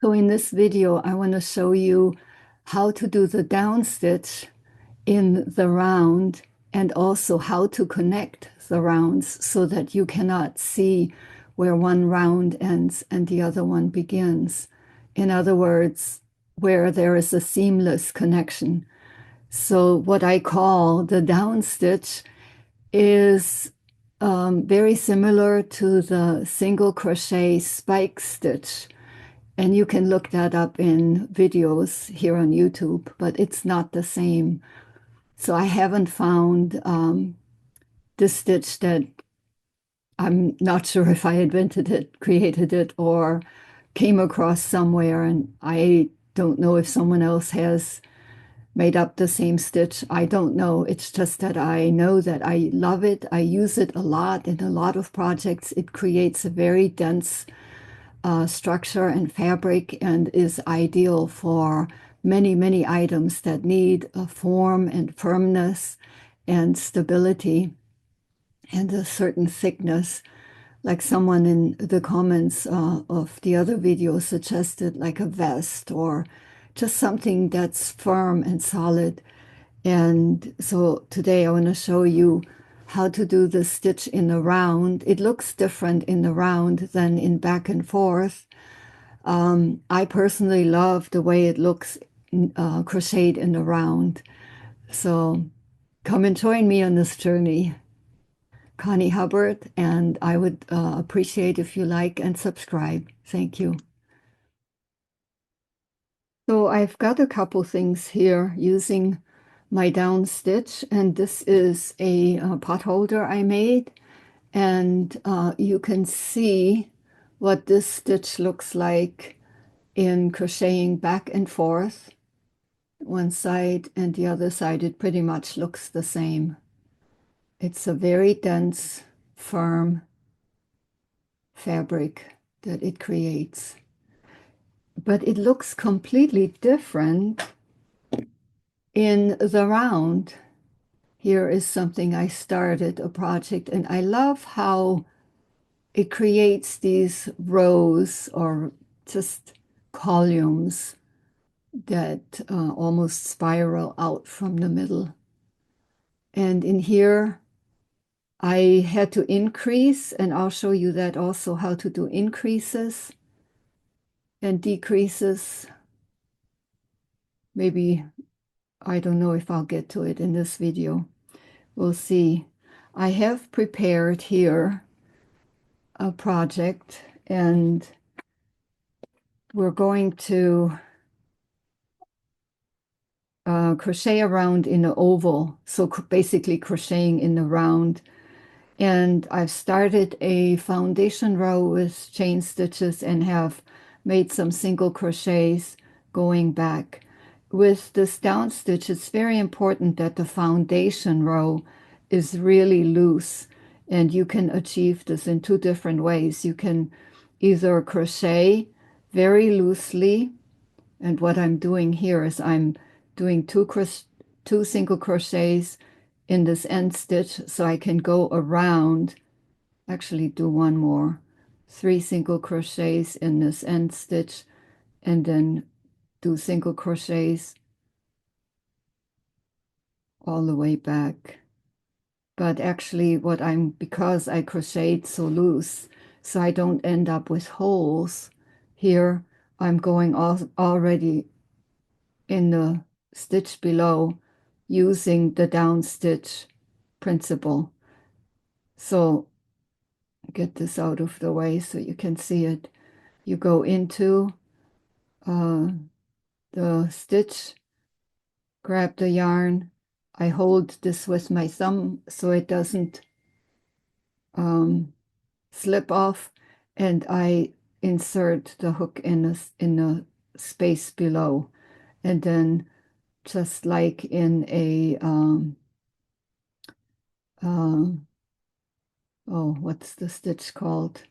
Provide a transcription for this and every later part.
So in this video, I want to show you how to do the down stitch in the round and also how to connect the rounds so that you cannot see where one round ends and the other one begins. In other words, where there is a seamless connection. So what I call the down stitch is very similar to the single crochet spike stitch. And you can look that up in videos here on YouTube, but it's not the same. So I haven't found this stitch that I'm not sure if I invented it, created it, or came across somewhere. And I don't know if someone else has made up the same stitch. I don't know. It's just that I know that I love it. I use it a lot in a lot of projects. It creates a very dense structure and fabric and is ideal for many, many items that need a form and firmness and stability and a certain thickness. Like someone in the comments of the other video suggested, like a vest or just something that's firm and solid. And so today I want to show you how to do the stitch in the round. It looks different in the round than in back and forth. I personally love the way it looks crocheted in the round. So come and join me on this journey. Connie Hubbard, and I would appreciate if you like and subscribe. Thank you. So I've got a couple things here using my down stitch, and this is a pot holder I made, and you can see what this stitch looks like in crocheting back and forth. One side and the other side, it pretty much looks the same. It's a very dense, firm fabric that it creates. But it looks completely different in the round. Here is something I started, a project, and I love how it creates these rows or just columns that almost spiral out from the middle. And in here, I had to increase, and I'll show you that also, how to do increases and decreases. Maybe, I don't know if I'll get to it in this video. We'll see. I have prepared here a project, and we're going to crochet around in an oval. So basically crocheting in the round. And I've started a foundation row with chain stitches and have made some single crochets going back. With this down stitch, it's very important that the foundation row is really loose, and you can achieve this in two different ways. You can either crochet very loosely, and what I'm doing here is I'm doing two single crochets in this end stitch so I can go around, actually do one more, 3 single crochets in this end stitch, and then do single crochets all the way back. But actually because I crocheted so loose, so I don't end up with holes here, I'm going already in the stitch below using the down stitch principle. So get this out of the way so you can see it. You go into the stitch, grab the yarn. I hold this with my thumb so it doesn't slip off, and I insert the hook in the space below, and then just like in a oh, what's the stitch called?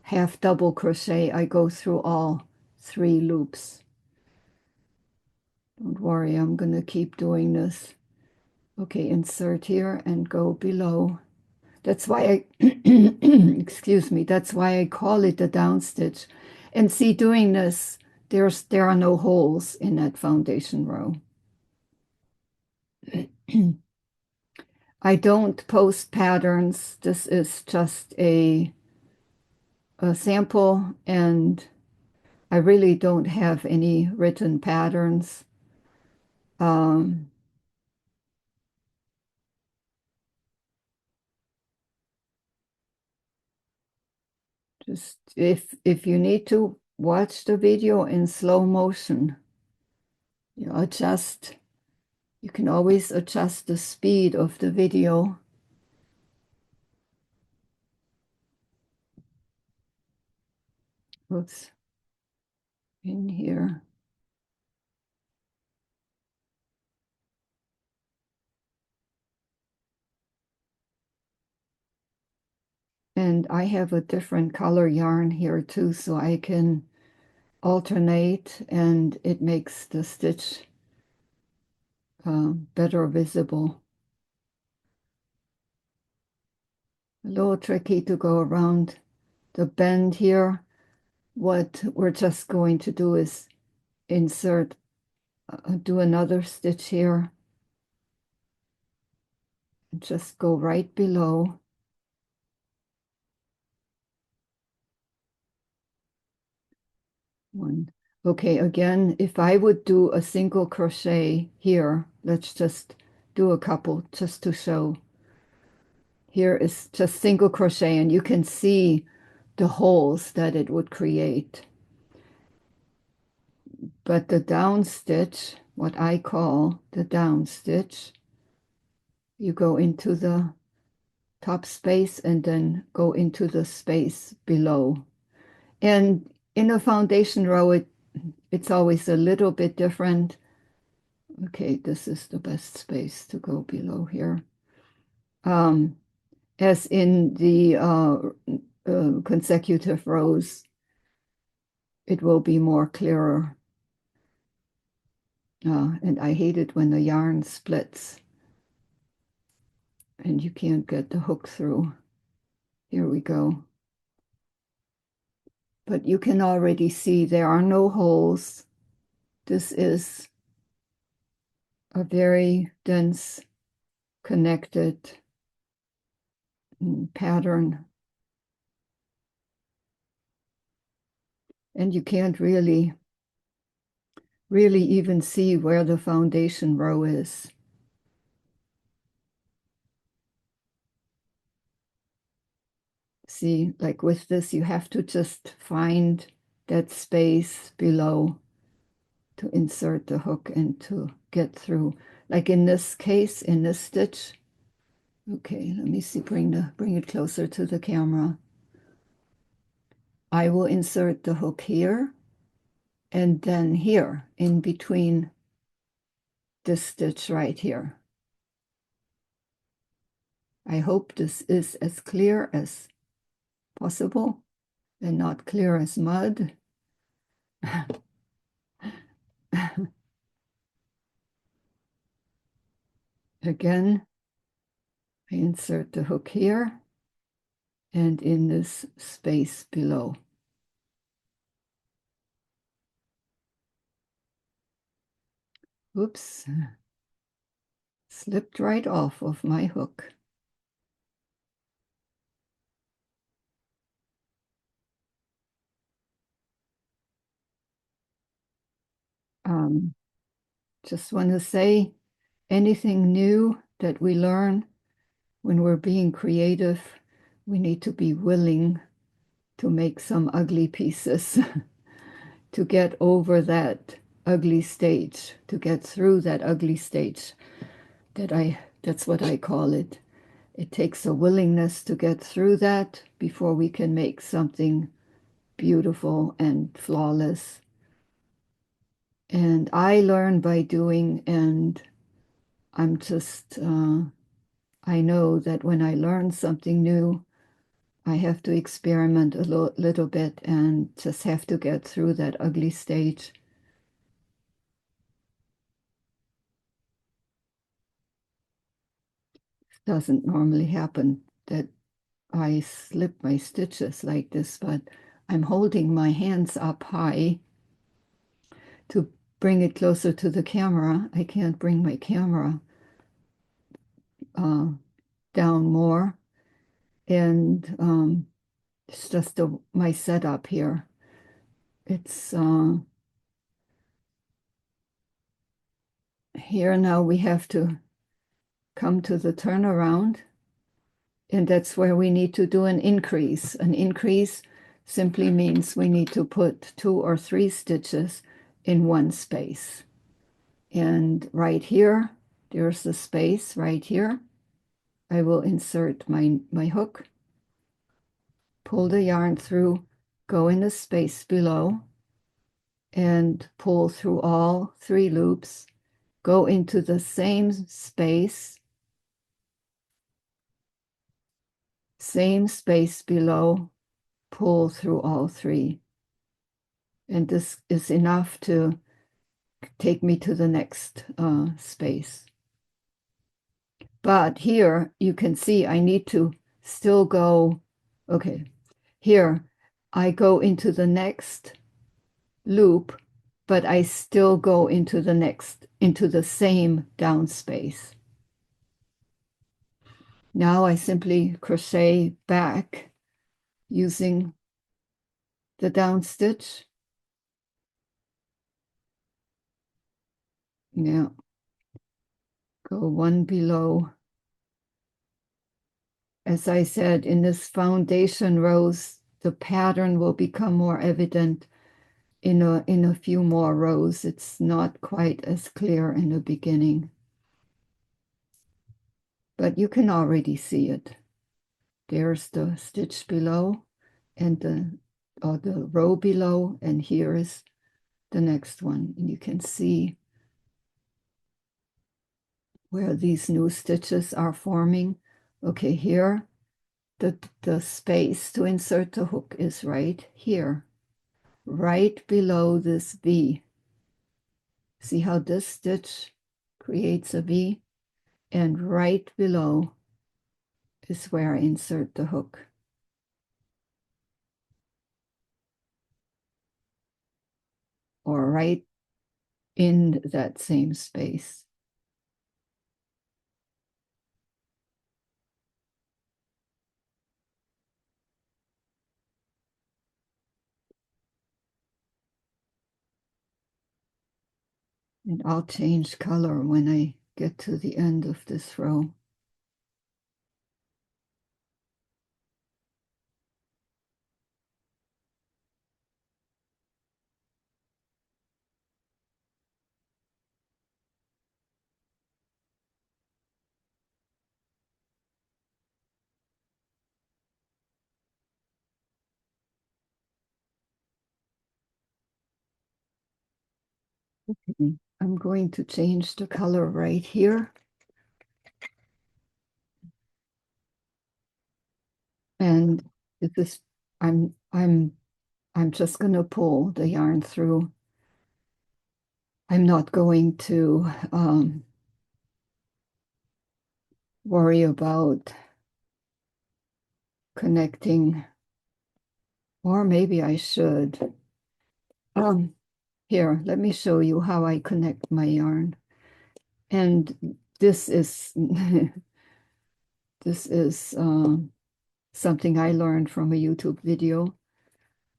Half double crochet, I go through all 3 loops. Don't worry, I'm going to keep doing this. Okay, insert here and go below. That's why excuse me, that's why I call it the down stitch. And see, doing this there are no holes in that foundation row. I don't post patterns. This is just a sample, and I really don't have any written patterns. Just if you need to watch the video in slow motion, you adjust. You can always adjust the speed of the video. Oops, in here. And I have a different color yarn here too, so I can alternate, and it makes the stitch better visible. A little tricky to go around the bend here. What we're just going to do is insert, do another stitch here, and just go right below. One. Okay, again, if I would do a single crochet here, let's just do a couple just to show. Here is just single crochet, and you can see the holes that it would create. But the down stitch, what I call the down stitch, you go into the top space and then go into the space below. And in a foundation row, it's always a little bit different. Okay, this is the best space to go below here. As in the consecutive rows, it will be more clearer. And I hate it when the yarn splits and you can't get the hook through. Here we go. But you can already see there are no holes. This is a very dense, connected pattern. And you can't really even see where the foundation row is. See, like with this, you have to just find that space below to insert the hook and to get through. Like in this case, in this stitch. Okay, let me see, bring it closer to the camera. I will insert the hook here and then here in between this stitch right here. I hope this is as clear as possible and not clear as mud. Again, I insert the hook here and in this space below. Oops, slipped right off of my hook. Just want to say, anything new that we learn when we're being creative, we need to be willing to make some ugly pieces to get over that ugly stage, to get through that ugly stage. That's what I call it. It takes a willingness to get through that before we can make something beautiful and flawless. And I learn by doing, and I'm just, I know that when I learn something new, I have to experiment a little bit and just have to get through that ugly stage. It doesn't normally happen that I slip my stitches like this, but I'm holding my hands up high to bring it closer to the camera. I can't bring my camera down more. And it's just my setup here. It's here now we have to come to the turnaround. And that's where we need to do an increase. An increase simply means we need to put 2 or 3 stitches in one space. And right here, there's the space right here. I will insert my hook, pull the yarn through, go in the space below, and pull through all 3 loops, go into the same space below, pull through all 3. And this is enough to take me to the next space. But here you can see I need to still go, okay, here I go into the next loop, but I still go into the same down space. Now I simply crochet back using the down stitch. Now go one below. As I said, in this foundation rows, the pattern will become more evident in a few more rows. It's not quite as clear in the beginning, but you can already see it. There's the stitch below and the row below, and here is the next one. And you can see where these new stitches are forming. Okay, here the space to insert the hook is right here, right below this V. See how this stitch creates a V? And right below is where I insert the hook. Or right in that same space. And I'll change color when I get to the end of this row. Okay. I'm going to change the color right here. And this is I'm just going to pull the yarn through. I'm not going to worry about connecting, or maybe I should. Here, let me show you how I connect my yarn. And this is this is something I learned from a YouTube video.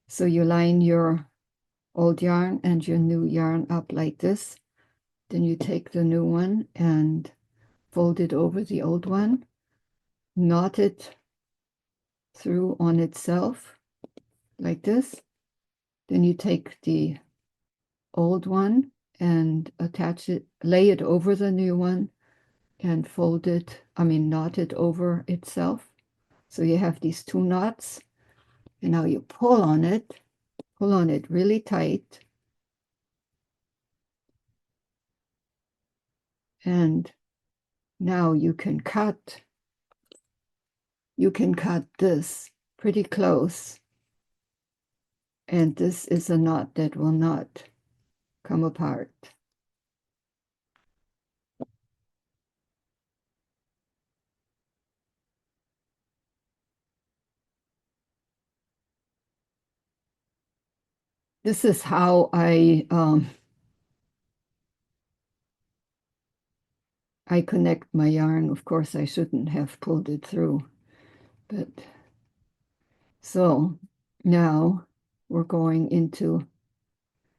So you line your old yarn and your new yarn up like this. Then you take the new one and fold it over the old one, knot it through on itself like this. Then you take the old one and attach it, lay it over the new one and fold it, knot it over itself. So you have these 2 knots, and now you pull on it really tight. And now you can cut this pretty close. And this is a knot that will not come apart. This is how I I connect my yarn. Of course, I shouldn't have pulled it through, but so now we're going into,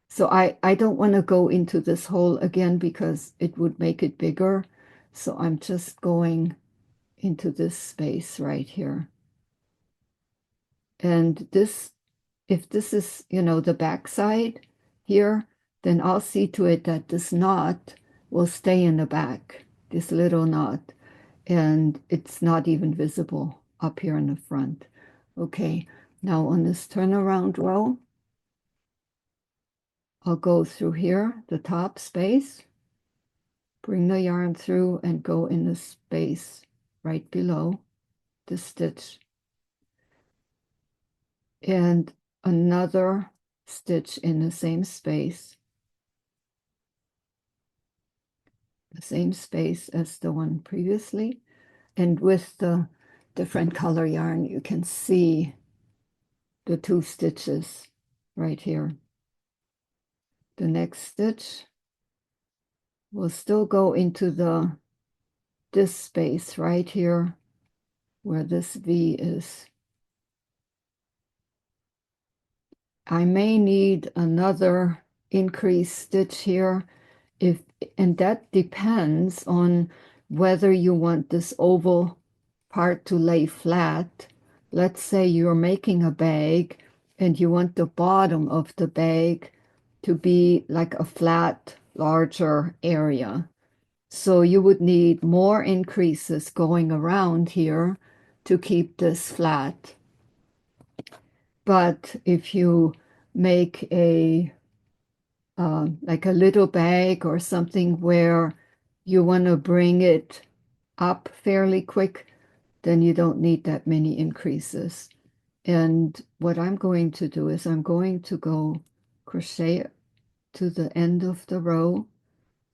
so I don't want to go into this hole again because it would make it bigger. So I'm just going into this space right here. And this, if this is, the back side here, then I'll see to it that this knot will stay in the back, this little knot, and it's not even visible up here in the front. Okay, now on this turnaround row, I'll go through here, the top space, bring the yarn through and go in the space right below the stitch, and another stitch in the same space as the one previously. And with the different color yarn, you can see the 2 stitches right here. The next stitch will still go into this space right here where this V is. I may need another increased stitch here, and that depends on whether you want this oval part to lay flat. Let's say you're making a bag and you want the bottom of the bag to be like a flat, larger area. So you would need more increases going around here to keep this flat. But if you make like a little bag or something where you want to bring it up fairly quick, then you don't need that many increases. And what I'm going to do is I'm going to go crochet to the end of the row,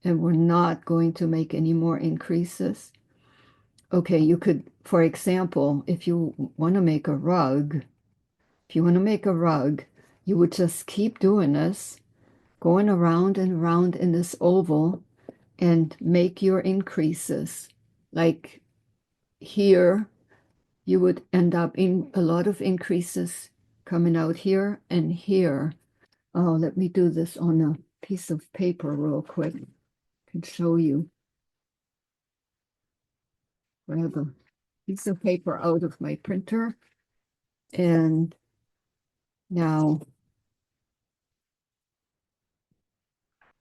and we're not going to make any more increases. Okay, you could, for example, if you want to make a rug, you would just keep doing this, going around and around in this oval and make your increases. Like here, you would end up in a lot of increases coming out here and here. Oh, let me do this on a piece of paper real quick. I can show you. Grab a piece of paper out of my printer. And now,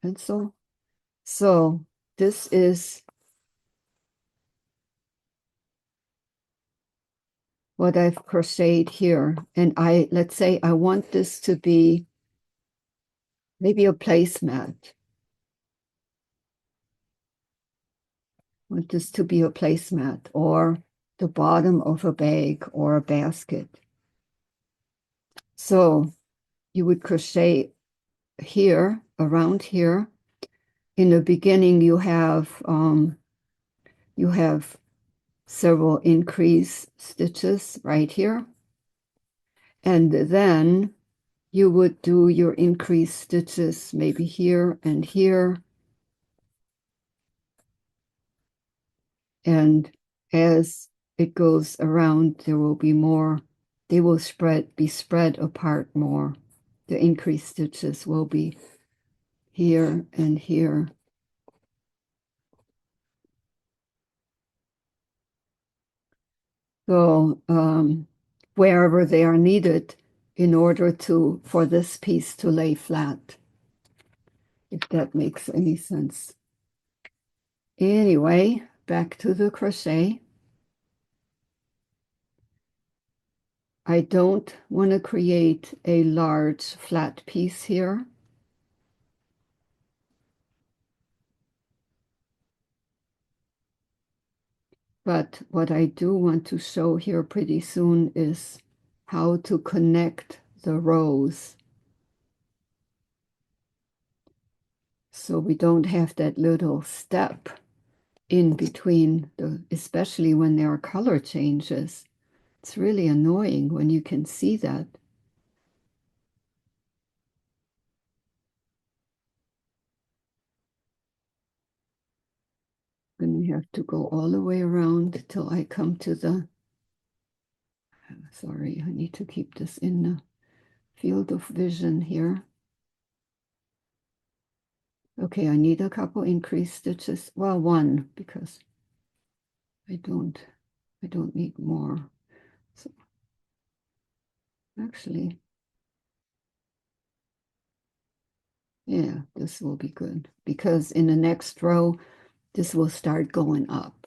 pencil. So this is what I've crocheted here. And let's say I want this to be maybe a placemat. I want this to be a placemat or the bottom of a bag or a basket. So you would crochet here, around here. In the beginning, you have several increase stitches right here. And then you would do your increase stitches maybe here and here. And as it goes around, there will be more, they will be spread apart more. The increased stitches will be here and here. So wherever they are needed in order for this piece to lay flat, if that makes any sense. Anyway, back to the crochet. I don't want to create a large flat piece here. But what I do want to show here pretty soon is how to connect the rows. So we don't have that little step in between, especially when there are color changes. It's really annoying when you can see that. I'm going to have to go all the way around till I come to the, sorry, I need to keep this in the field of vision here. Okay, I need a couple increased stitches. Well, one, because I don't need more. So actually, yeah, this will be good because in the next row, this will start going up.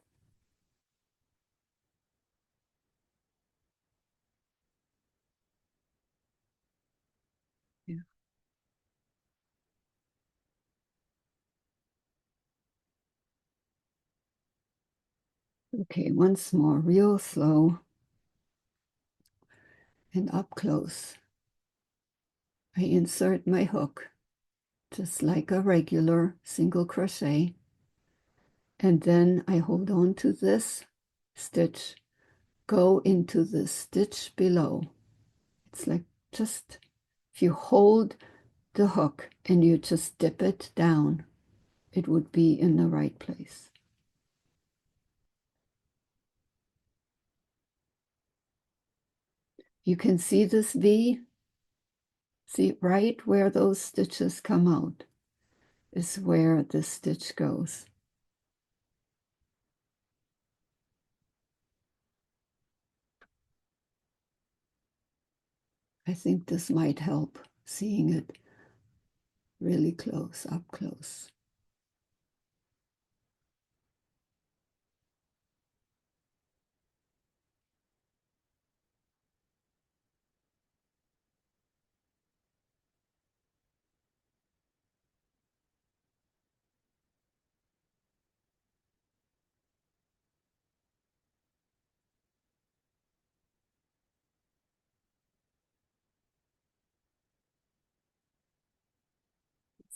Yeah. Okay, once more, real slow and up close. I insert my hook just like a regular single crochet, and then I hold on to this stitch, go into the stitch below. It's like just if you hold the hook and you just dip it down, it would be in the right place. You can see this V. See right where those stitches come out is where this stitch goes. I think this might help seeing it really close, up close.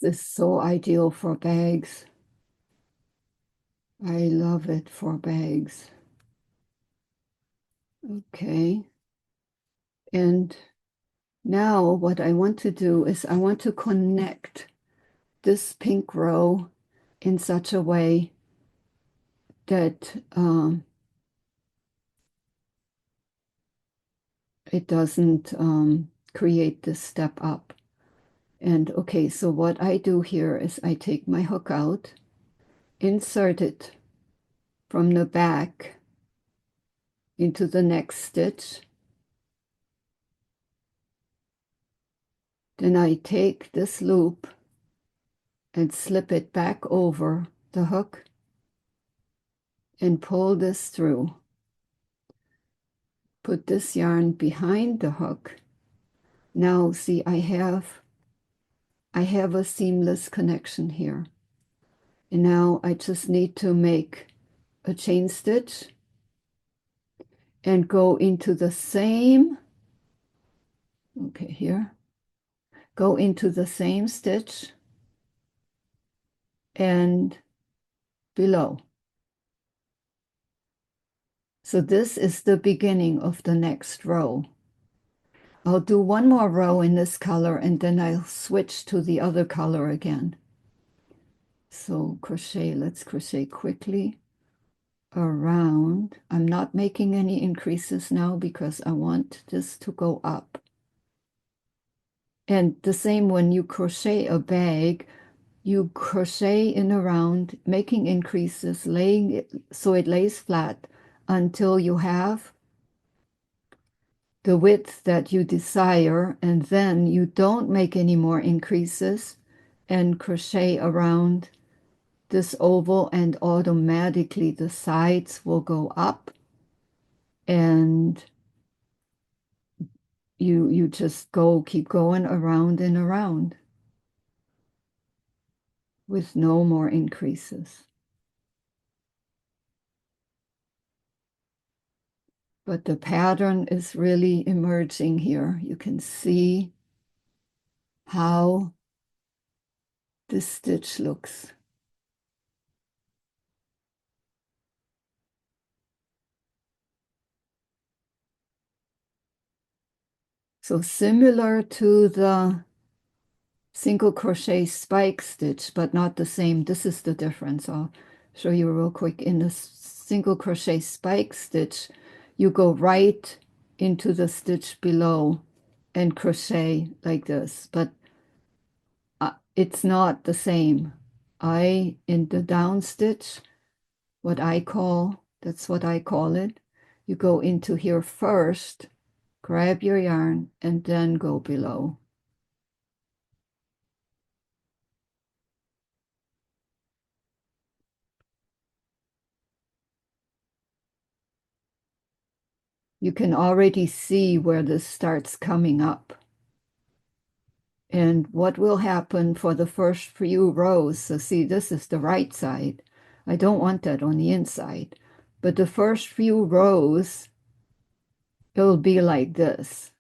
This is so ideal for bags. I love it for bags. Okay. And now what I want to do is I want to connect this pink row in such a way that it doesn't create this step up. And okay, so what I do here is I take my hook out, insert it from the back into the next stitch. Then I take this loop and slip it back over the hook and pull this through. Put this yarn behind the hook. Now see, I have a seamless connection here. And now I just need to make a chain stitch and go into the same, okay, here, go into the same stitch and below. So this is the beginning of the next row. I'll do one more row in this color and then I'll switch to the other color again. So crochet, let's crochet quickly around. I'm not making any increases now because I want this to go up. And the same when you crochet a bag, you crochet in around, making increases, laying it so it lays flat until you have the width that you desire, and then you don't make any more increases and crochet around this oval, and automatically the sides will go up, and you just keep going around and around with no more increases. But the pattern is really emerging here. You can see how this stitch looks. So similar to the single crochet spike stitch, but not the same. This is the difference. I'll show you real quick. In the single crochet spike stitch, you go right into the stitch below and crochet like this, but it's not the same. In the down stitch, that's what I call it. You go into here first, grab your yarn, and then go below. You can already see where this starts coming up. And what will happen for the first few rows, so see, this is the right side. I don't want that on the inside. But the first few rows, it'll be like this.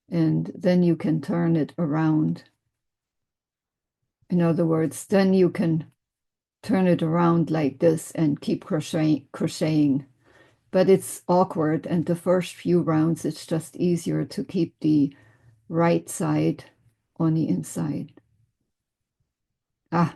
And then you can turn it around. In other words, then you can turn it around like this and keep crocheting. But it's awkward, and the first few rounds, it's just easier to keep the right side on the inside. Ah,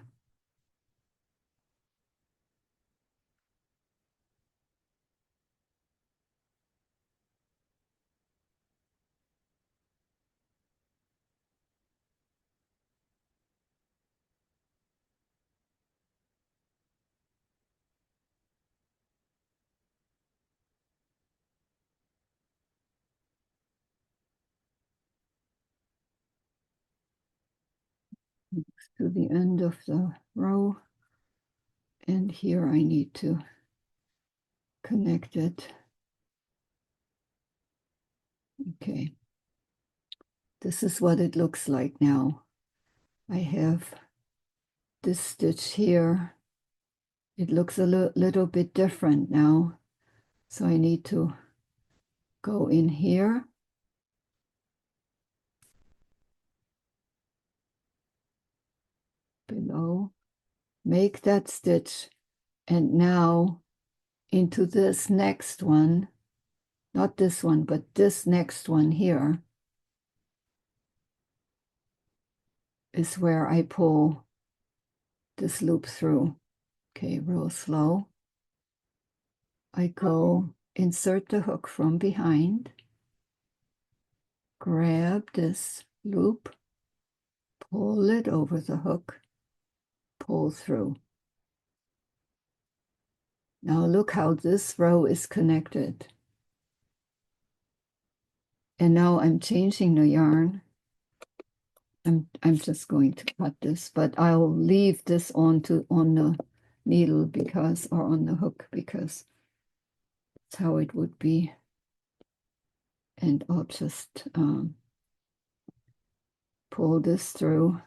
to the end of the row, and here I need to connect it. Okay, this is what it looks like now. I have this stitch here. It looks a little bit different now, so I need to go in here, below, make that stitch, and now into this next one, not this one, but this next one here is where I pull this loop through. Okay, real slow. I go insert the hook from behind, grab this loop, pull it over the hook, pull through. Now look how this row is connected. And now I'm changing the yarn. I'm just going to cut this, but I'll leave this on the needle because, or on the hook, because that's how it would be. And I'll just pull this through,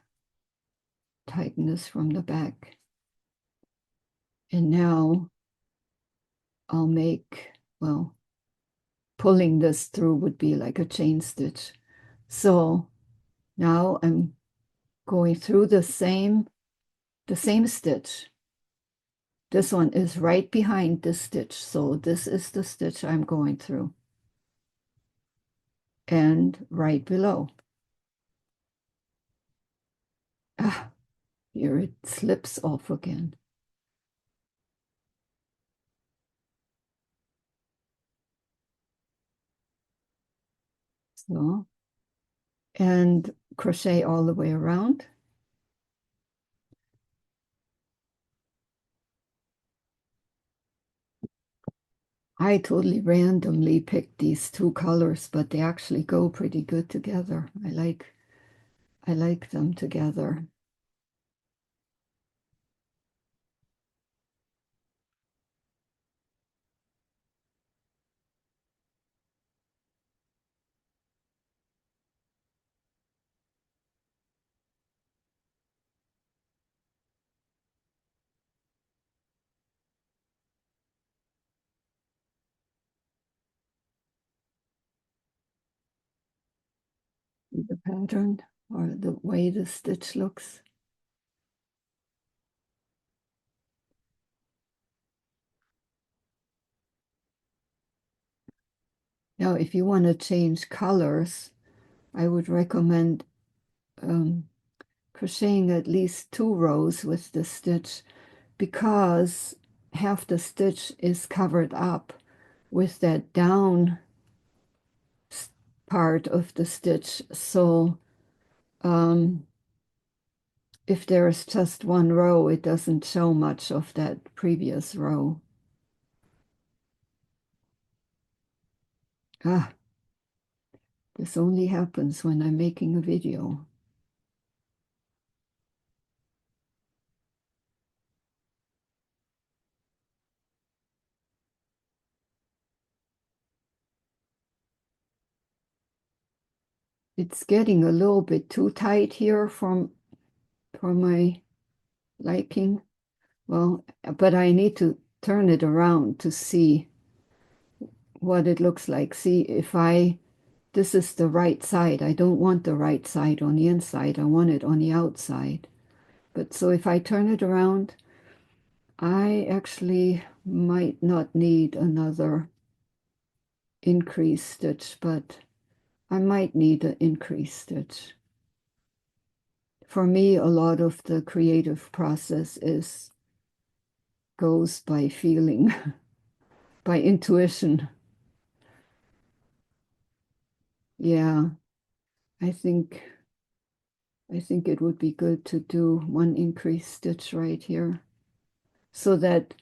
tighten this from the back. And now I'll make, well, pulling this through would be like a chain stitch. So now I'm going through the same stitch. This one is right behind this stitch. So this is the stitch I'm going through. And right below. Ah, here it slips off again. So, and crochet all the way around. I totally randomly picked these two colors, but they actually go pretty good together. I like them together. The pattern or the way the stitch looks. Now, if you want to change colors, I would recommend crocheting at least 2 rows with the stitch because half the stitch is covered up with that down part of the stitch. So if there's just one row, it doesn't show much of that previous row. Ah, this only happens when I'm making a video. It's getting a little bit too tight here for my liking. Well, but I need to turn it around to see what it looks like. See if this is the right side. I don't want the right side on the inside. I want it on the outside. But so if I turn it around, I actually might not need another increase stitch, but I might need an increase stitch. For me, a lot of the creative process goes by feeling, by intuition. Yeah, I think it would be good to do one increase stitch right here so that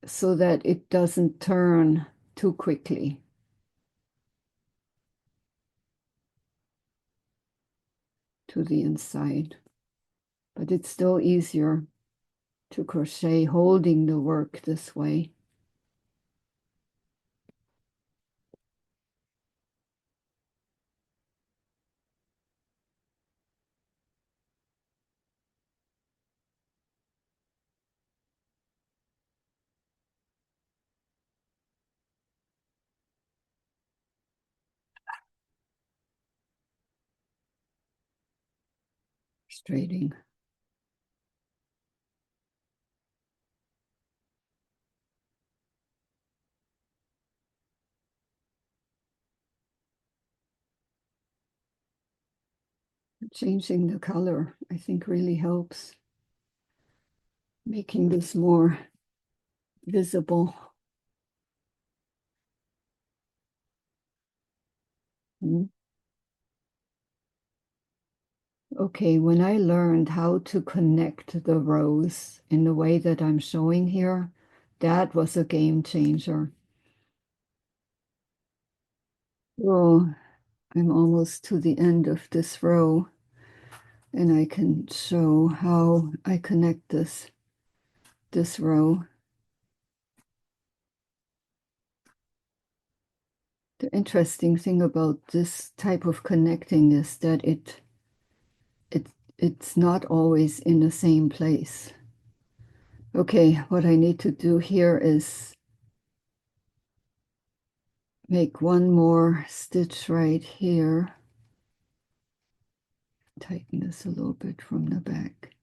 it doesn't turn too quickly to the inside. But it's still easier to crochet holding the work this way. Straighting. Changing the color, I think, really helps, making this more visible. Okay, when I learned how to connect the rows in the way that I'm showing here, that was a game changer. Oh, I'm almost to the end of this row, and I can show how I connect this row. The interesting thing about this type of connecting is that it's not always in the same place. Okay, what I need to do here is make one more stitch right here. Tighten this a little bit from the back.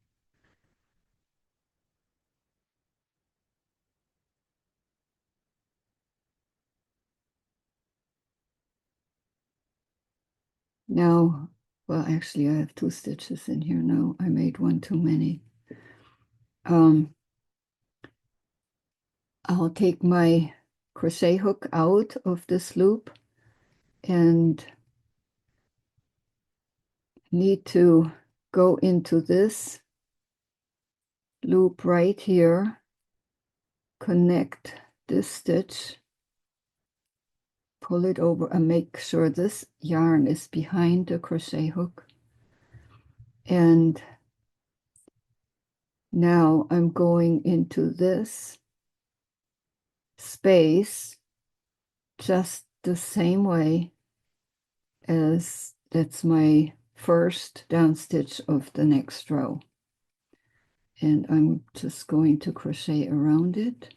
Now, well, actually, I have 2 stitches in here now. I made one too many. I'll take my crochet hook out of this loop and need to go into this loop right here, connect this stitch, pull it over and make sure this yarn is behind the crochet hook. And now I'm going into this space just the same way as that's my first down stitch of the next row. And I'm just going to crochet around it.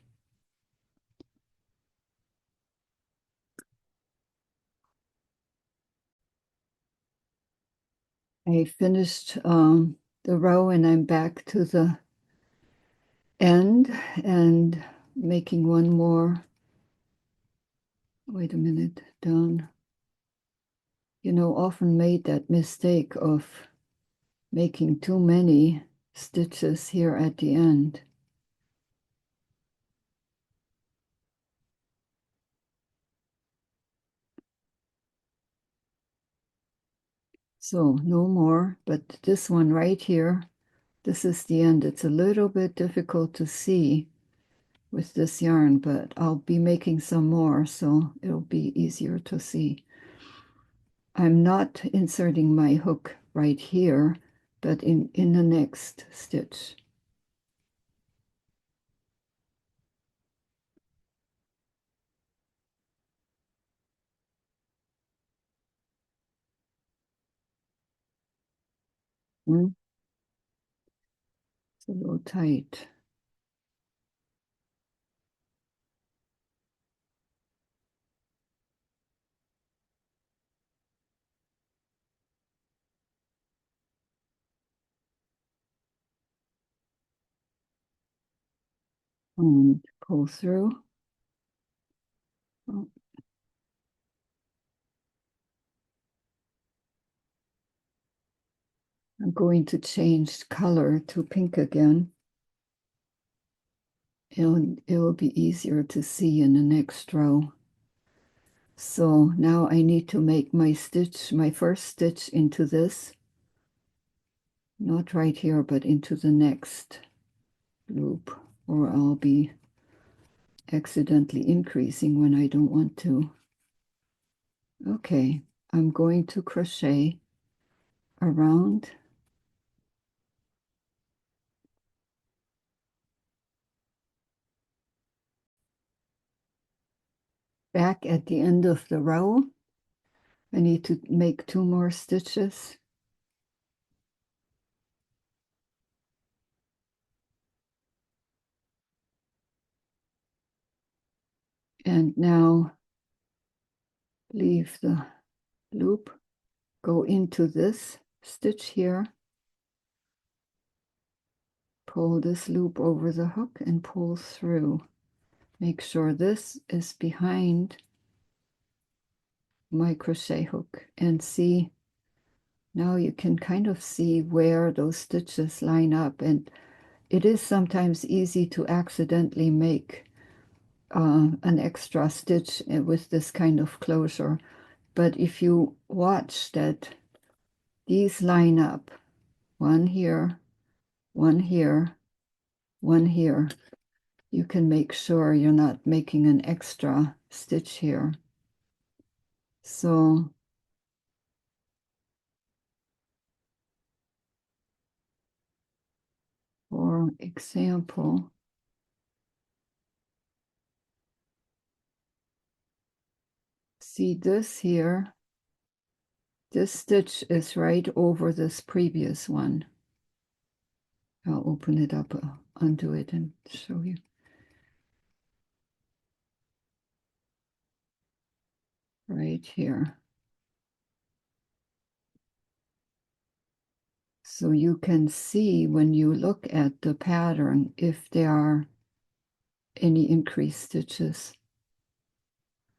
I finished the row and I'm back to the end and making one more. Wait a minute, down. You know, often made that mistake of making too many stitches here at the end. So no more, but this one right here, this is the end. It's a little bit difficult to see with this yarn, but I'll be making some more, so it'll be easier to see. I'm not inserting my hook right here, but in the next stitch. It's a little tight. And pull through. Oh, I'm going to change color to pink again. It'll be easier to see in the next row. So now I need to make my stitch, my first stitch into this. Not right here, but into the next loop, or I'll be accidentally increasing when I don't want to. Okay, I'm going to crochet around back at the end of the row. I need to make 2 more stitches. And now leave the loop, go into this stitch here, pull this loop over the hook and pull through. Make sure this is behind my crochet hook, and see, now you can kind of see where those stitches line up, and it is sometimes easy to accidentally make an extra stitch with this kind of closure. But if you watch that these line up, one here, one here, one here, you can make sure you're not making an extra stitch here. So for example, see this here, this stitch is right over this previous one. I'll open it up, undo it and show you. Right here. So you can see when you look at the pattern if there are any increased stitches,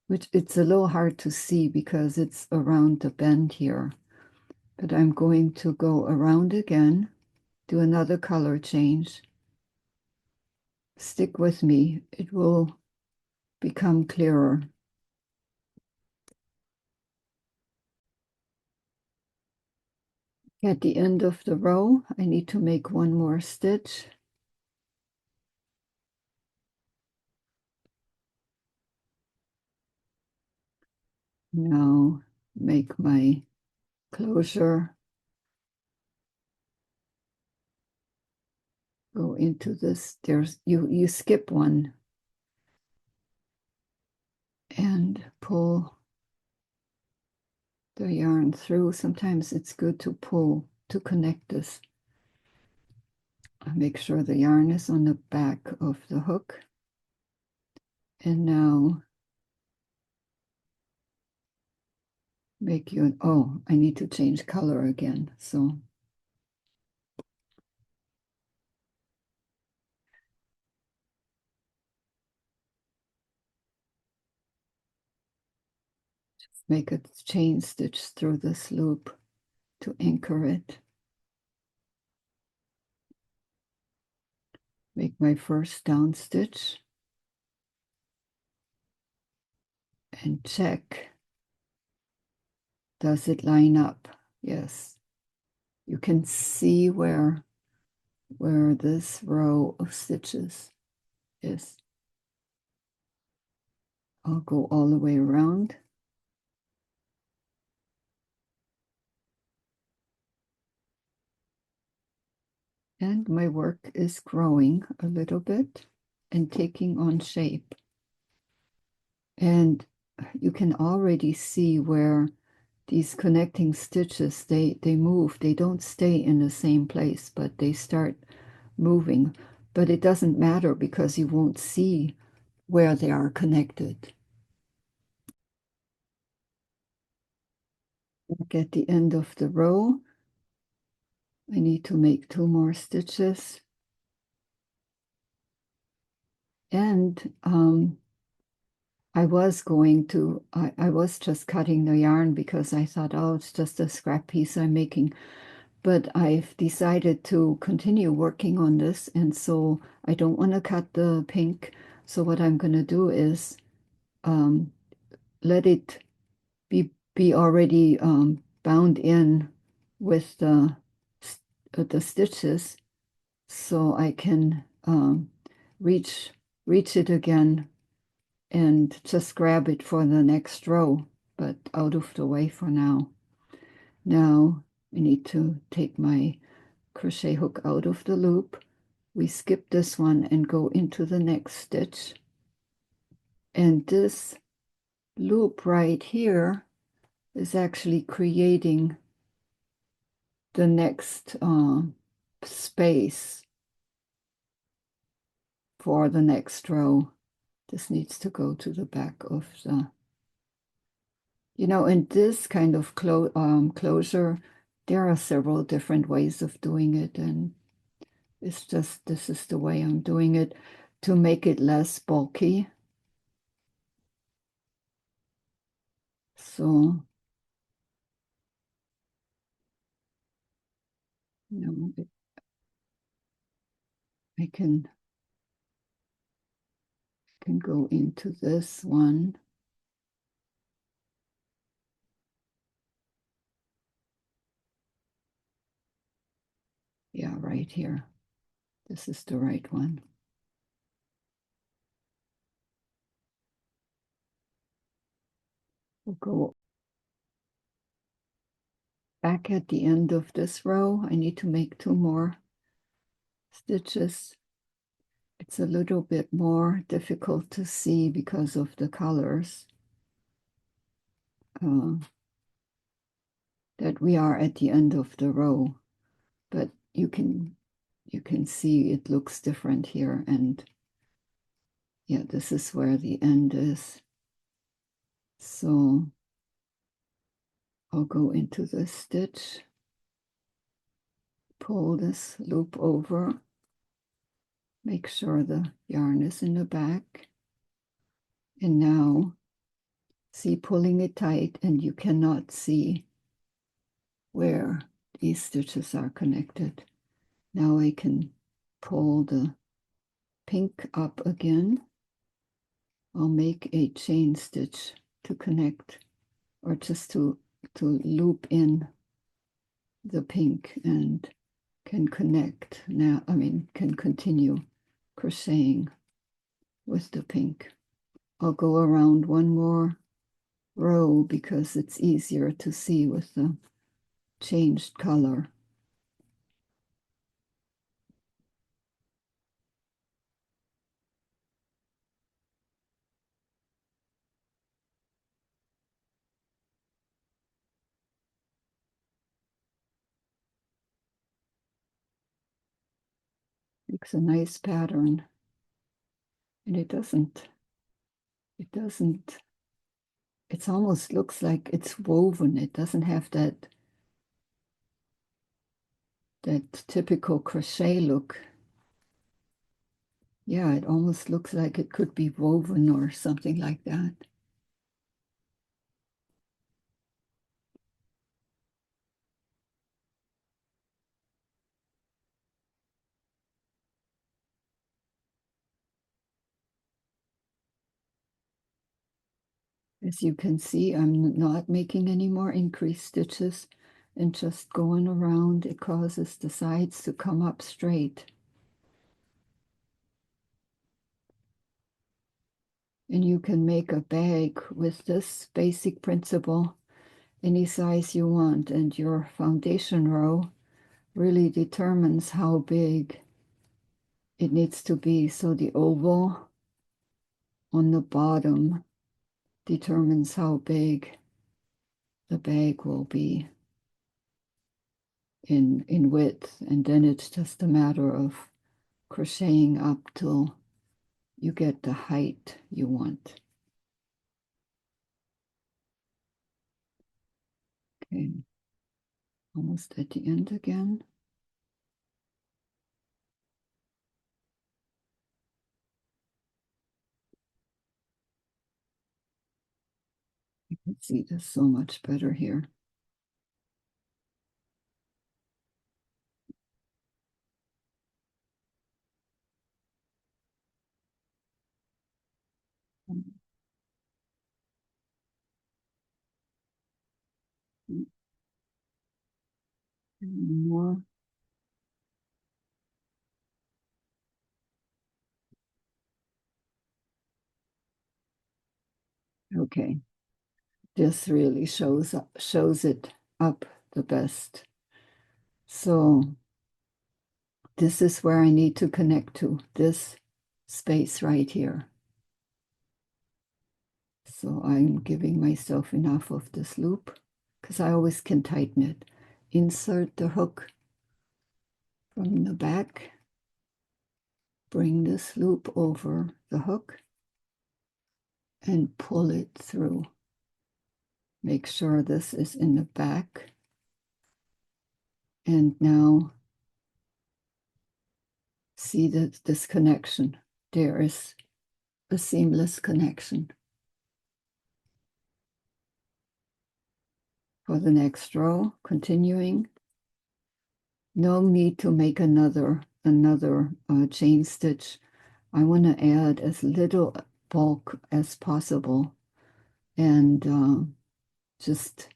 which it's a little hard to see because it's around the bend here. But I'm going to go around again, do another color change. Stick with me, it will become clearer. At the end of the row, I need to make 1 more stitch. Now make my closure. Go into this, there's you skip one and pull the yarn through. Sometimes it's good to pull to connect this. Make sure the yarn is on the back of the hook. And now make you, oh, I need to change color again. So just make a chain stitch through this loop to anchor it. make my first down stitch and check, does it line up? Yes. You can see where this row of stitches is. I'll go all the way around. And my work is growing a little bit and taking on shape. And you can already see where these connecting stitches, they move. They don't stay in the same place, but they start moving. But it doesn't matter because you won't see where they are connected. Back at the end of the row, I need to make 2 more stitches. And I was just cutting the yarn because I thought, oh, it's just a scrap piece I'm making. But I've decided to continue working on this, and so I don't want to cut the pink. So what I'm going to do is let it be already bound in with the stitches, so I can reach it again and just grab it for the next row, but out of the way for now. Now I need to take my crochet hook out of the loop. We skip this one and go into the next stitch. And this loop right here is actually creating the next space for the next row. This needs to go to the back of the, in this kind of closure, there are several different ways of doing it, and it's just, this is the way I'm doing it to make it less bulky. So, I can go into this one. Yeah, right here. This is the right one. We'll go back at the end of this row. I need to make 2 more stitches. It's a little bit more difficult to see because of the colors. That we are at the end of the row, but you can see it looks different here, and yeah, this is where the end is. So I'll go into this stitch, pull this loop over, make sure the yarn is in the back, and now see, pulling it tight, and you cannot see where these stitches are connected. Now I can pull the pink up again. I'll make a chain stitch to connect, or just to loop in the pink, and can connect now, can continue crocheting with the pink. I'll go around 1 more row because it's easier to see with the changed color. Makes a nice pattern, and it almost looks like it's woven. It doesn't have that typical crochet look. Yeah, it almost looks like it could be woven or something like that. As you can see, I'm not making any more increased stitches and just going around. It causes the sides to come up straight. And you can make a bag with this basic principle any size you want, and your foundation row really determines how big it needs to be. So the oval on the bottom determines how big the bag will be in width, and then it's just a matter of crocheting up till you get the height you want. Okay, almost at the end again. You can see this so much better here. More. Okay, this really shows it up the best. So this is where I need to connect to, this space right here. So I'm giving myself enough of this loop because I always can tighten it. Insert the hook from the back, bring this loop over the hook, and pull it through. Make sure this is in the back. And now see this connection. There is a seamless connection. For the next row, continuing. No need to make another chain stitch. I want to add as little bulk as possible and just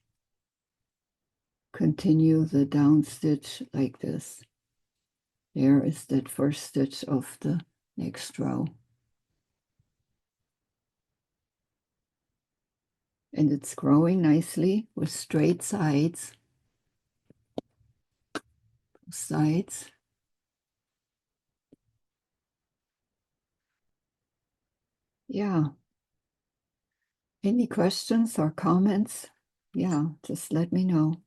continue the down stitch like this. There is that first stitch of the next row. And it's growing nicely with straight sides. Sides. Yeah. Any questions or comments? Yeah, just let me know.